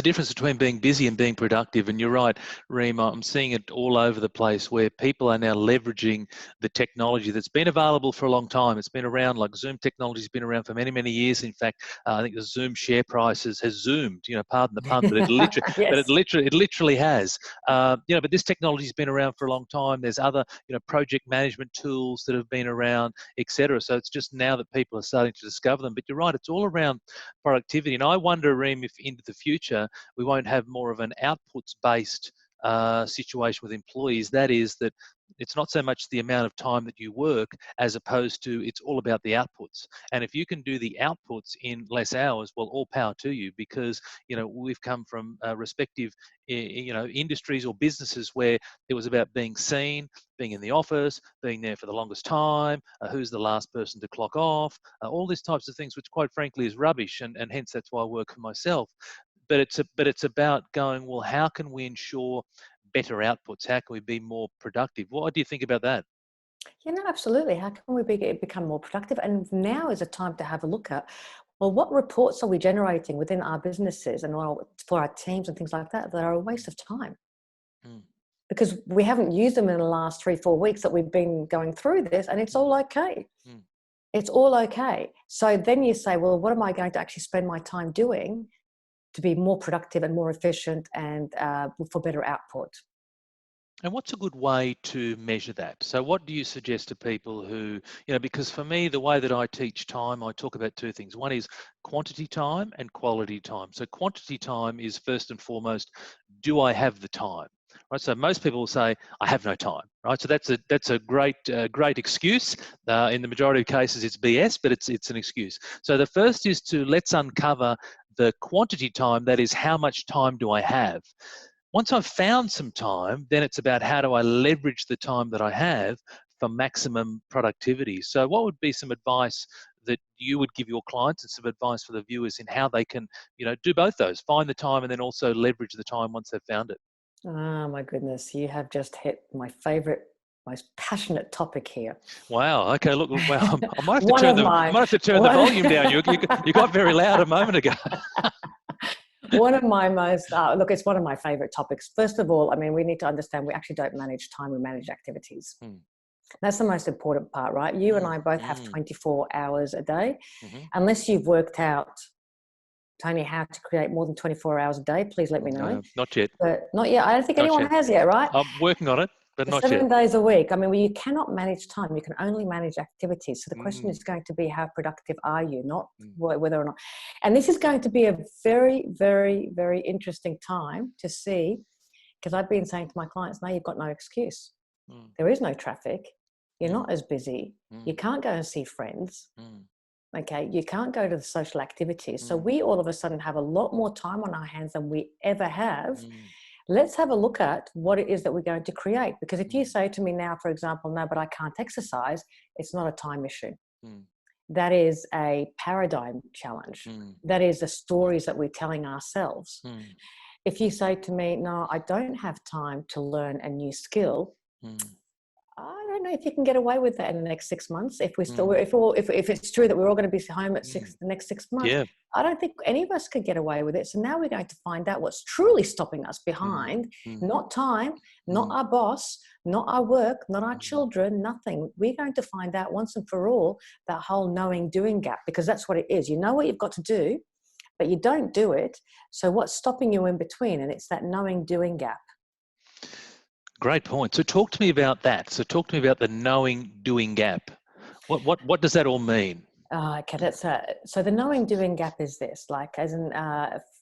the difference between being busy and being productive. And you're right, Reem, I'm seeing it all over the place where people are now leveraging the technology that's been available for a long time. It's been around, like Zoom technology has been around for many, many years. In fact, I think the Zoom share prices has zoomed, pardon the pun, but Yes. it literally has. But this technology has been around for a long time. There's other, project management tools that have been around, etc. So it's just now that people are starting to discover them. But you're right, it's all around productivity. And I wonder, Reem, if into the future we won't have more of an outputs-based situation with employees. That is, that it's not so much the amount of time that you work as opposed to it's all about the outputs. And if you can do the outputs in less hours, well, all power to you, because we've come from respective industries or businesses where it was about being seen, being in the office, being there for the longest time, who's the last person to clock off, all these types of things, which quite frankly is rubbish, and hence that's why I work for myself. But it's about going, well, how can we ensure better outputs? How can we be more productive? What do you think about that? Absolutely. How can we become more productive? And now is a time to have a look at, well, what reports are we generating within our businesses and for our teams and things like that are a waste of time? Mm. Because we haven't used them in the last 3-4 weeks that we've been going through this, and it's all okay. Mm. It's all okay. So then you say, well, what am I going to actually spend my time doing to be more productive and more efficient and for better output? And what's a good way to measure that? So what do you suggest to people who, because for me, the way that I teach time, I talk about two things. One is quantity time and quality time. So quantity time is first and foremost, do I have the time? Right. So most people will say, I have no time. Right. So that's a great excuse. In the majority of cases, it's BS, but it's an excuse. So the first is to let's uncover the quantity time. That is, how much time do I have? Once I've found some time, then it's about how do I leverage the time that I have for maximum productivity. So what would be some advice that you would give your clients and some advice for the viewers in how they can, do both those, find the time and then also leverage the time once they've found it? Oh my goodness, you have just hit my favorite, most passionate topic here. Wow. Okay. Look. Well, I might have to turn the volume down. You got very loud a moment ago. One of my most, it's one of my favorite topics. First of all, we need to understand we actually don't manage time, we manage activities. That's the most important part, right? You and I both have 24 hours a day. Unless you've worked out, Tony, how to create more than 24 hours a day, please let me know. No, not yet. But not yet. I don't think anyone has yet, right? I'm working on it. But not 7 yet. days a week. You cannot manage time. You can only manage activities. So the question is going to be, how productive are you? Not whether or not. And this is going to be a very, very, very interesting time to see, because I've been saying to my clients, now you've got no excuse. There is no traffic. You're not as busy. You can't go and see friends. Okay, you can't go to the social activities. So we all of a sudden have a lot more time on our hands than we ever have. Let's have a look at what it is that we're going to create. Because if you say to me now, for example, no, but I can't exercise, it's not a time issue. That is a paradigm challenge. That is the stories that we're telling ourselves. If you say to me, no, I don't have time to learn a new skill, I don't know if you can get away with that in the next 6 months. If it's true that we're all going to be home at the next 6 months, I don't think any of us could get away with it. So now we're going to find out what's truly stopping us behind. Not time, not our boss, not our work, not our children, nothing. We're going to find out once and for all that whole knowing doing gap, because that's what it is. You know what you've got to do, but you don't do it. So what's stopping you in between? And it's that knowing doing gap. Great point. So talk to me about that. So talk to me about the knowing doing gap. What does that all mean? Okay, so the knowing doing gap is this, like as in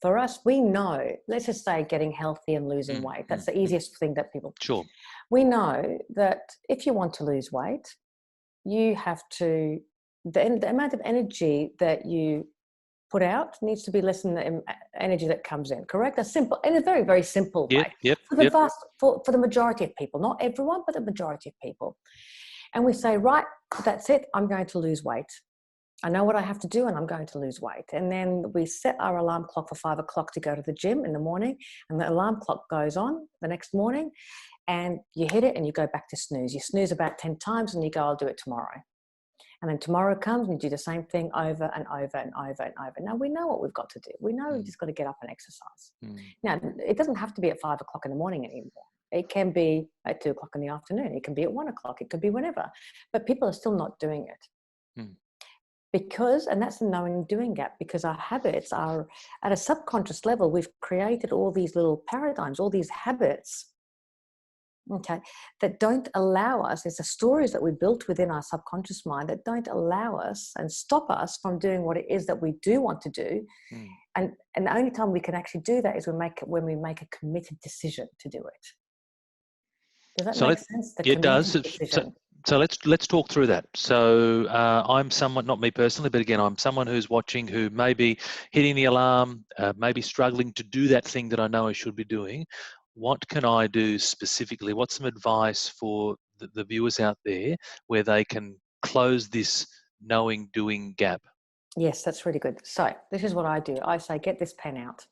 for us, we know, let's just say getting healthy and losing weight. That's the easiest thing that people. Sure. We know that if you want to lose weight, you have to, the amount of energy that you put out needs to be less than the energy that comes in, correct? That's simple, in a very, very simple way. For the majority of people, not everyone, but the majority of people. And we say, right, that's it, I'm going to lose weight. I know what I have to do and I'm going to lose weight. And then we set our alarm clock for 5 o'clock to go to the gym in the morning, and the alarm clock goes on the next morning and you hit it and you go back to snooze. You snooze about 10 times and you go, I'll do it tomorrow. And then tomorrow comes and you do the same thing over and over and over and over. Now we know what we've got to do. We know we've just got to get up and exercise. Now, it doesn't have to be at 5 o'clock in the morning anymore. It can be at 2 o'clock in the afternoon. It can be at 1 o'clock. It could be whenever. But people are still not doing it. Because, and that's the knowing and doing gap, because our habits are at a subconscious level. We've created all these little paradigms, all these habits, okay, that don't allow us. It's the stories that we built within our subconscious mind that don't allow us and stop us from doing what it is that we do want to do. And the only time we can actually do that is when we make a committed decision to do it. Does that make sense? It does. So let's talk through that. So I'm someone, not me personally, but again, I'm someone who's watching, who may be hitting the alarm, maybe struggling to do that thing that I know I should be doing. What can I do specifically? What's some advice for the viewers out there where they can close this knowing doing gap? Yes, that's really good. So this is what I do. I say, get this pen out.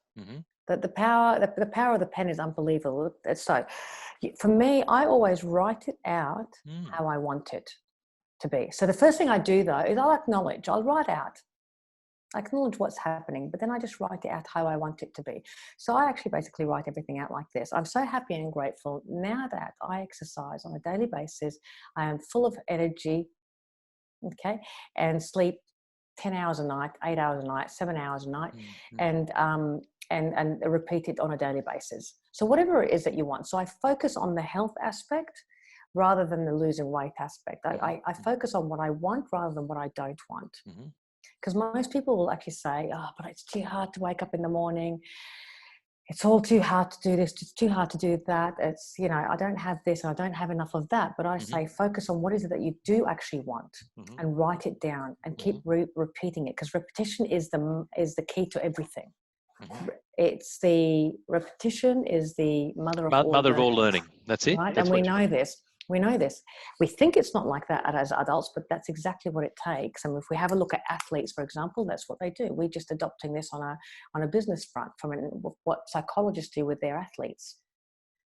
The power of the pen is unbelievable. So for me, I always write it out how I want it to be. So the first thing I do though is I'll write out. I acknowledge what's happening, but then I just write it out how I want it to be. So I actually basically write everything out like this. I'm so happy and grateful now that I exercise on a daily basis. I am full of energy, okay, and sleep 10 hours a night, 8 hours a night, 7 hours a night, and repeat it on a daily basis. So whatever it is that you want. So I focus on the health aspect rather than the losing weight aspect. I focus on what I want rather than what I don't want. Because most people will actually say, oh, but it's too hard to wake up in the morning. It's all too hard to do this. It's too hard to do that. It's, you know, I don't have this and I don't have enough of that. But I say, focus on what is it that you do actually want and write it down and keep repeating it, because repetition is the key to everything. It's the repetition is the mother of all learning. That's it. Right? That's and we know this. We know this. We think it's not like that as adults, but that's exactly what it takes. And if we have a look at athletes, for example, that's what they do. We're just adopting this on a business front from what psychologists do with their athletes,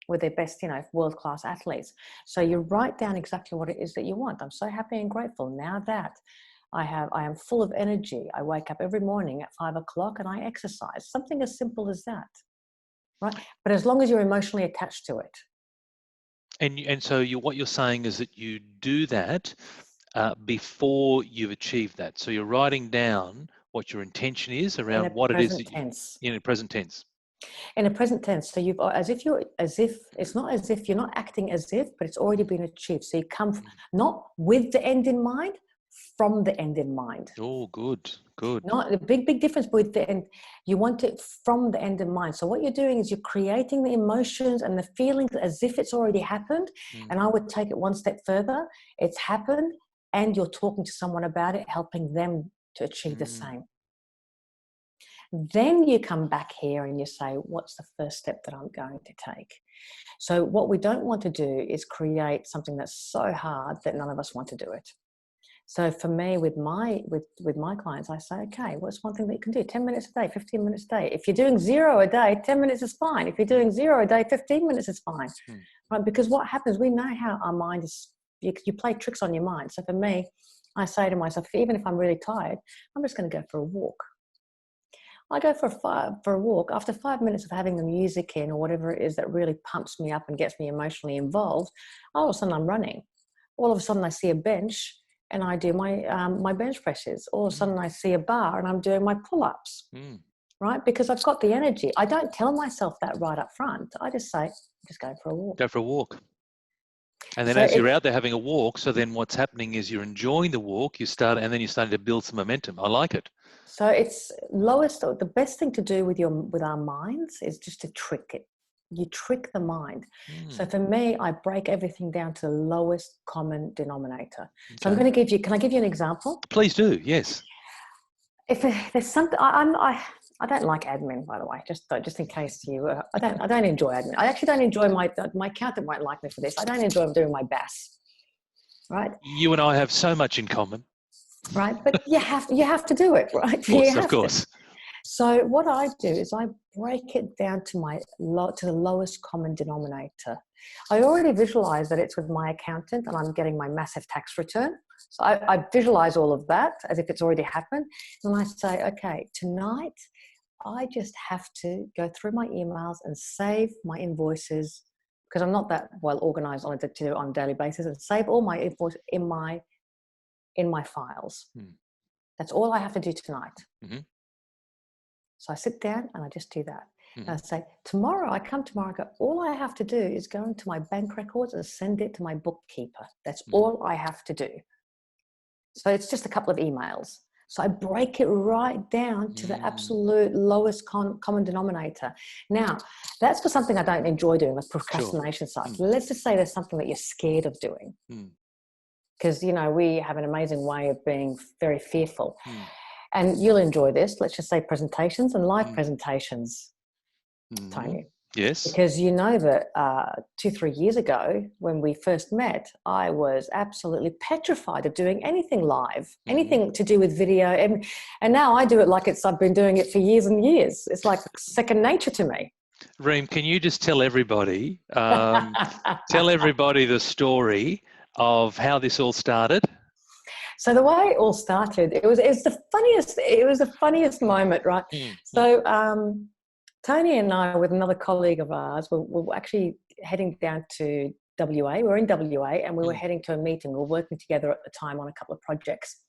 with their best, you know, world-class athletes. So you write down exactly what it is that you want. I'm so happy and grateful now that I am full of energy. I wake up every morning at 5 o'clock and I exercise. Something as simple as that, right? But as long as you're emotionally attached to it. And so what you're saying is that you do that before you've achieved that. So you're writing down what your intention is around what it is that in a present tense. In a present tense. So you've it's not as if you're not acting as if, but it's already been achieved. So you come not with the end in mind, from the end in mind. Oh, good. Not the big difference with the end. You want it from the end in mind. So what you're doing is you're creating the emotions and the feelings as if it's already happened. And I would take it one step further. It's happened and you're talking to someone about it, helping them to achieve the same. Then you come back here and you say, what's the first step that I'm going to take? So what we don't want to do is create something that's so hard that none of us want to do it. So for me, with my clients, I say, okay, what's one thing that you can do? 10 minutes a day, 15 minutes a day. If you're doing 0 a day, 10 minutes is fine. If you're doing 0 a day, 15 minutes is fine. Right? Because what happens, we know how our mind is, you play tricks on your mind. So for me, I say to myself, even if I'm really tired, I'm just going to go for a walk. I go for a walk. After 5 minutes of having the music in or whatever it is that really pumps me up and gets me emotionally involved, all of a sudden I'm running. All of a sudden I see a bench and I do my bench presses. All of a sudden I see a bar and I'm doing my pull-ups, right? Because I've got the energy. I don't tell myself that right up front. I just say, just go for a walk. Go for a walk. And then as you're out there having a walk, so then what's happening is you're enjoying the walk, and then you're starting to build some momentum. I like it. So the best thing to do with our minds is just to trick it. You trick the mind. So for me, I break everything down to the lowest common denominator. Okay. So can I give you an example? Please do, yes. If there's something, I don't like admin, by the way, just in case I don't enjoy admin. I actually don't enjoy my accountant won't like me for this. I don't enjoy doing my BAS, right? You and I have so much in common. Right, but you have to do it, right? Of course. So what I do is I break it down to the lowest common denominator. I already visualize that it's with my accountant and I'm getting my massive tax return. So I visualize all of that as if it's already happened. And I say, okay, tonight I just have to go through my emails and save my invoices, because I'm not that well organized on a daily basis, and save all my invoices in my files. That's all I have to do tonight. So I sit down and I just do that. And I say, tomorrow, I come tomorrow, I go, all I have to do is go into my bank records and send it to my bookkeeper. That's all I have to do. So it's just a couple of emails. So I break it right down to the absolute lowest common denominator. Now, that's for something I don't enjoy doing, like procrastination side. Let's just say there's something that you're scared of doing. Because, you know, we have an amazing way of being very fearful. And you'll enjoy this. Let's just say presentations and live presentations, Tony. Yes. Because you know that 2-3 years ago, when we first met, I was absolutely petrified of doing anything live, anything to do with video. And now I do it like I've been doing it for years and years. It's like second nature to me. Reem, can you just tell everybody, the story of how this all started? So the way it all started, it was the funniest moment, right? So Tony and I, with another colleague of ours, were actually heading down to WA. We were in WA and we were heading to a meeting. We were working together at the time on a couple of projects.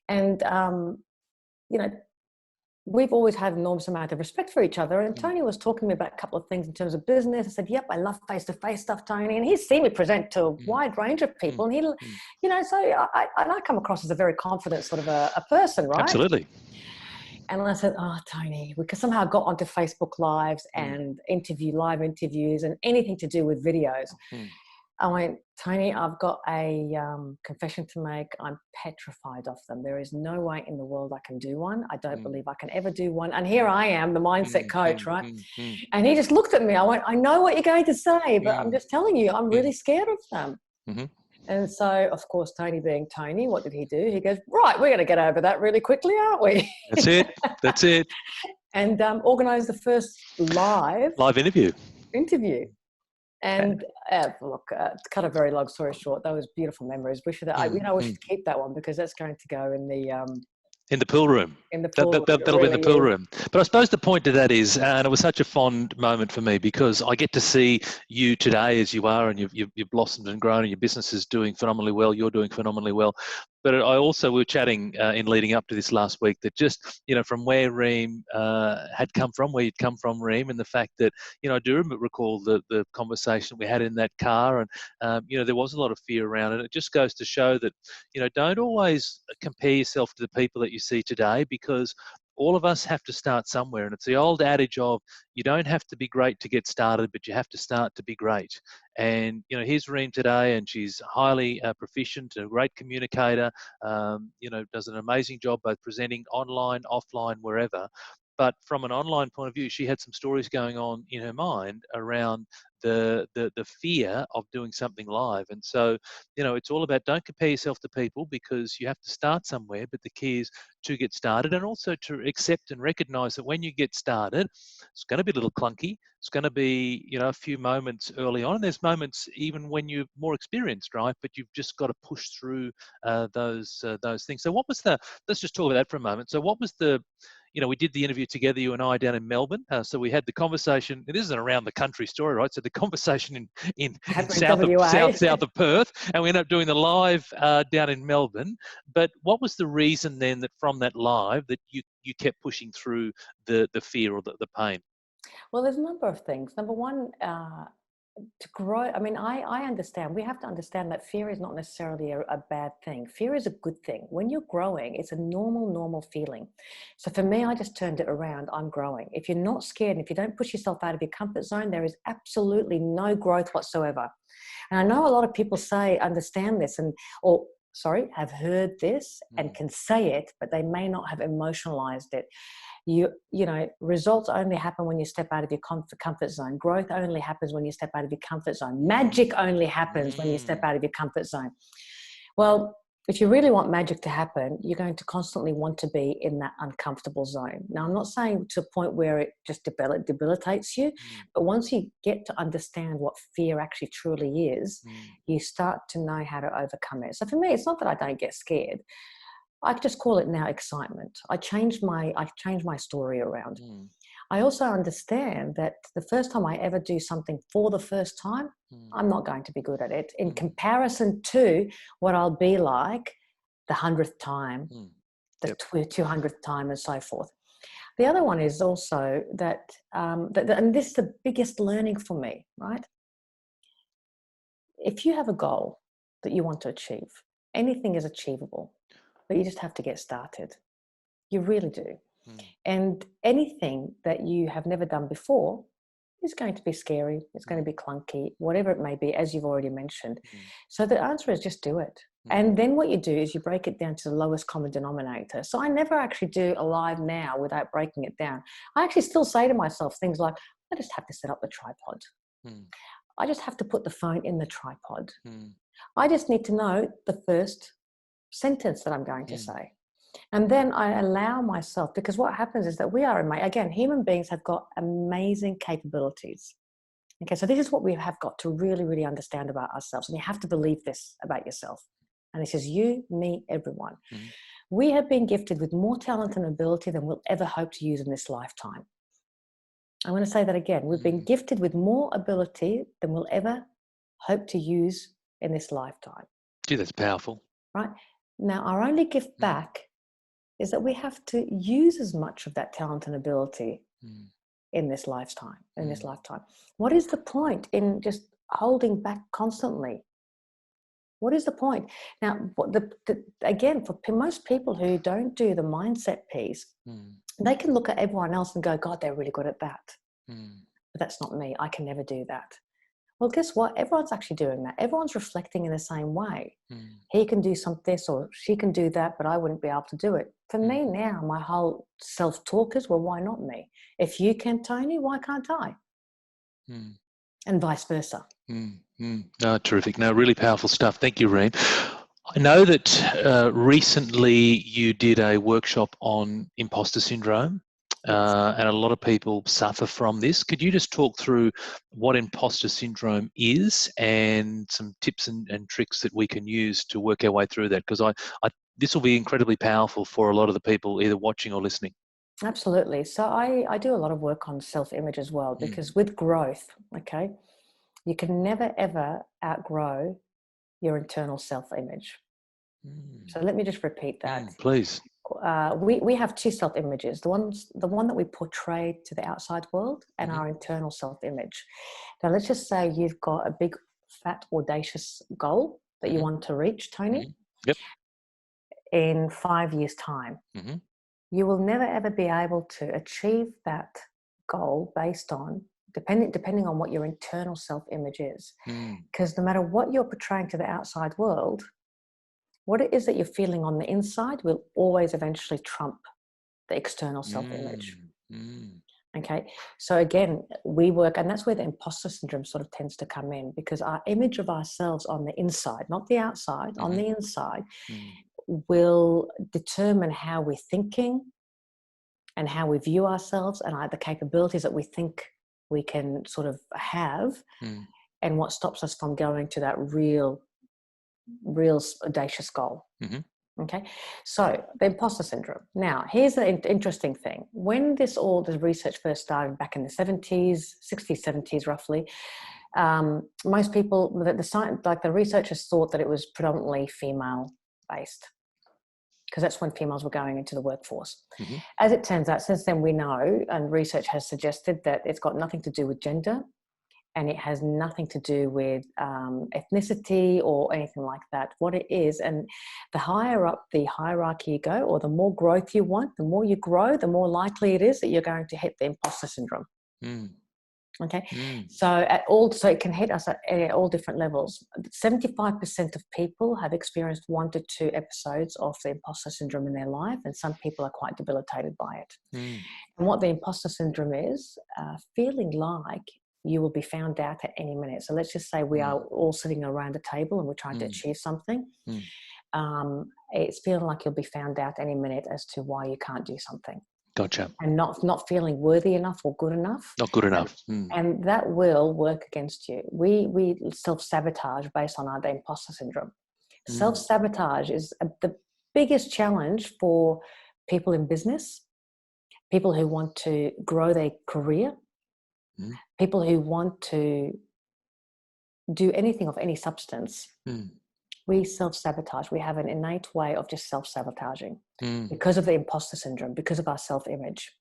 And, you know, we've always had an enormous amount of respect for each other. And Tony was talking to me about a couple of things in terms of business. I said, yep, I love face-to-face stuff, Tony. And he's seen me present to a wide range of people. And he, you know, so I come across as a very confident sort of a person, right? Absolutely. And I said, oh, Tony, because somehow I got onto Facebook Lives and live interviews and anything to do with videos. I went, Tony, I've got a confession to make. I'm petrified of them. There is no way in the world I can do one. I don't believe I can ever do one. And here I am, the mindset coach, right? And he just looked at me. I went, I know what you're going to say, but I'm just telling you, I'm really scared of them. And so, of course, Tony being Tony, what did he do? He goes, right, we're going to get over that really quickly, aren't we? That's it. And organised the first live interview. And look, to cut a very long story short, those beautiful memories. We should keep that one, because that's going to go in the pool room. That'll be in the pool room. But I suppose the point to that is, and it was such a fond moment for me, because I get to see you today as you are, and you've blossomed and grown, and your business is doing phenomenally well. You're doing phenomenally well. But we were chatting in leading up to this last week, that just, you know, from where Reem had come from, where you'd come from, Reem, and the fact that, you know, I do recall the conversation we had in that car, and, you know, there was a lot of fear around it. It just goes to show that, you know, don't always compare yourself to the people that you see today, because all of us have to start somewhere. And it's the old adage of, you don't have to be great to get started, but you have to start to be great. And, you know, here's Reem today, and she's highly proficient, a great communicator, you know, does an amazing job both presenting online, offline, wherever. But from an online point of view, she had some stories going on in her mind around the fear of doing something live. And so, you know, it's all about, don't compare yourself to people, because you have to start somewhere. But the key is to get started, and also to accept and recognize that when you get started, it's going to be a little clunky. It's going to be, you know, a few moments early on. And there's moments even when you're more experienced, right? But you've just got to push through those things. So let's just talk about that for a moment. So what was you know, we did the interview together, you and I, down in Melbourne. So we had the conversation. This is an around the country story, right? So the conversation in south of Perth, and we ended up doing the live down in Melbourne. But what was the reason then that from that live that you kept pushing through the fear or the pain? Well, there's a number of things. Number one, to grow, I mean, I understand. We have to understand that fear is not necessarily a bad thing. Fear is a good thing. When you're growing, it's a normal feeling. So for me, I just turned it around. I'm growing. If you're not scared, and if you don't push yourself out of your comfort zone, there is absolutely no growth whatsoever. And I know a lot of people understand this, have heard this and can say it, but they may not have emotionalized it. You know, results only happen when you step out of your comfort zone. Growth only happens when you step out of your comfort zone. Magic only happens when you step out of your comfort zone. Well, If you really want magic to happen, you're going to constantly want to be in that uncomfortable zone. Now, I'm not saying to a point where it just debilitates you, but once you get to understand what fear actually truly is, you start to know how to overcome it. So for me, it's not that I don't get scared. I just call it now excitement. I changed my story around. I also understand that the first time I ever do something for the first time, I'm not going to be good at it in comparison to what I'll be like the 100th time, the 200th time, and so forth. The other one is also that, and this is the biggest learning for me, right? If you have a goal that you want to achieve, anything is achievable, but you just have to get started. You really do. And anything that you have never done before is going to be scary. It's going to be clunky, whatever it may be, as you've already mentioned. So the answer is just do it. And then what you do is you break it down to the lowest common denominator. So I never actually do a live now without breaking it down. I actually still say to myself things like, I just have to set up the tripod. I just have to put the phone in the tripod. I just need to know the first sentence that I'm going to say. And then I allow myself, because what happens is that we are, again, human beings have got amazing capabilities. Okay, so this is what we have got to really, really understand about ourselves. And you have to believe this about yourself. And this is you, me, everyone. We have been gifted with more talent and ability than we'll ever hope to use in this lifetime. I'm going to say that again. We've been gifted with more ability than we'll ever hope to use in this lifetime. Gee, that's powerful. Right? Now, our only gift back is that we have to use as much of that talent and ability in this lifetime. What is the point in just holding back constantly? What is the point? Now, again, for most people who don't do the mindset piece, they can look at everyone else and go, God, they're really good at that. But that's not me. I can never do that. Well, guess what? Everyone's actually doing that. Everyone's reflecting in the same way. He can do this or she can do that, but I wouldn't be able to do it. For me now, my whole self-talk is, well, why not me? If you can, Tony, why can't I? And vice versa. Oh, terrific. No, really powerful stuff. Thank you, Reem. I know that recently you did a workshop on imposter syndrome. And a lot of people suffer from this. Could you just talk through what imposter syndrome is and some tips and tricks that we can use to work our way through that? Because this will be incredibly powerful for a lot of the people either watching or listening. Absolutely. So I do a lot of work on self-image as well, because with growth, okay, you can never, ever outgrow your internal self-image. So let me just repeat that. Please. We have two self-images, the one that we portray to the outside world and our internal self-image. Now, let's just say you've got a big, fat, audacious goal that you want to reach, Tony. Yep. In 5 years' time. You will never, ever be able to achieve that goal based on, depending on what your internal self-image is. Because no matter what you're portraying to the outside world, what it is that you're feeling on the inside will always eventually trump the external self-image. Okay, so again, we work, and that's where the imposter syndrome sort of tends to come in, because our image of ourselves on the inside, not the outside, on the inside, will determine how we're thinking and how we view ourselves and the capabilities that we think we can sort of have, and what stops us from going to that real audacious goal. Okay, so the imposter syndrome. Now, here's the interesting thing. When this research first started back in the 60s, 70s roughly, most people, the researchers thought that it was predominantly female-based, because that's when females were going into the workforce. As it turns out, since then we know, and research has suggested that it's got nothing to do with gender, and it has nothing to do with ethnicity or anything like that. What it is, and the higher up the hierarchy you go, or the more growth you want, the more you grow, the more likely it is that you're going to hit the imposter syndrome. Okay, so it can hit us at all different levels. 75% of people have experienced 1 to 2 episodes of the imposter syndrome in their life, and some people are quite debilitated by it. And what the imposter syndrome is, feeling like you will be found out at any minute. So let's just say we are all sitting around a table and we're trying to achieve something. it's feeling like you'll be found out any minute as to why you can't do something. Gotcha. And not feeling worthy enough or good enough. Not good enough. And that will work against you. We self-sabotage based on the imposter syndrome. Self-sabotage is the biggest challenge for people in business, people who want to grow their career, people who want to do anything of any substance. We self-sabotage. We have an innate way of just self-sabotaging because of the imposter syndrome, because of our self-image.